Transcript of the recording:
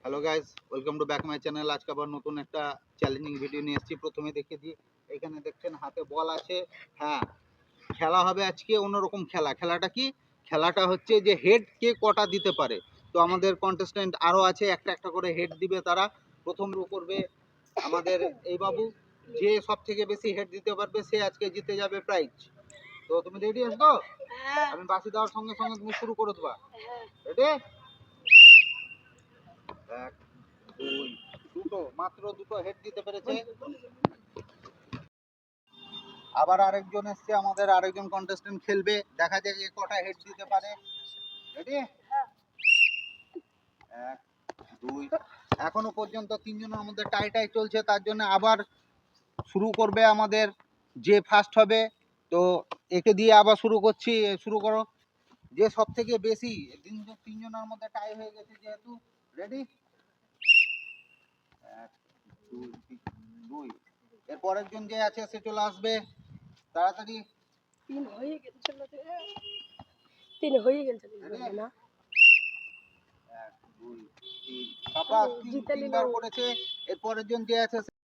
Hello guys, welcome to back my channel. আজকে আবার নতুন একটা চ্যালেঞ্জিং ভিডিও নিয়ে এসেছি। প্রথমে দেখিয়ে দিই, এখানে দেখছেন হাতে বল আছে। হ্যাঁ, খেলা হবে আজকে অন্যরকম খেলা। খেলাটা কি? খেলাটা হচ্ছে যে হেড কে কটা দিতে পারে। তো আমাদের কন্টেস্ট্যান্ট আরও আছে, একটা একটা করে হেড দিবে তারা। প্রথম রো করবে আমাদের এই বাবু। যে সব থেকে বেশি হেড দিতে পারবে সে আজকে জিতে যাবে প্রাইজ। তো তুমি রেডি আছো তো? আমি বাসি দেওয়ার সঙ্গে সঙ্গে তুমি শুরু করে দেবা। রেডি? এক, দুই, দুটো, মাত্র দুটো হেড দিতে পেরেছে। আবার আরেকজন এসছে, আমাদের আরেকজন কন্টেস্টেন্ট খেলবে। দেখা যাক এ কটা হেড দিতে পারে। রেডি? এক, দুই, এখনো পর্যন্ত তিনজনের মধ্যে টাই চলছে। তার জন্য আবার শুরু করবে আমাদের যে ফার্স্ট হবে। তো একে দিয়ে আবার শুরু করছি। শুরু করো। যে সব থেকে বেশি, তিনজনের মধ্যে টাই হয়ে গেছে যেহেতু। রেডি? এক, দুই, দুই। এর পরের জন যে আছে সে চলে আসবে তাড়াতাড়ি। তিন হয়ে গেছে না? এক, দুই, তিন। পাপা তিনবার করেছে। এর পরের জন যে আছে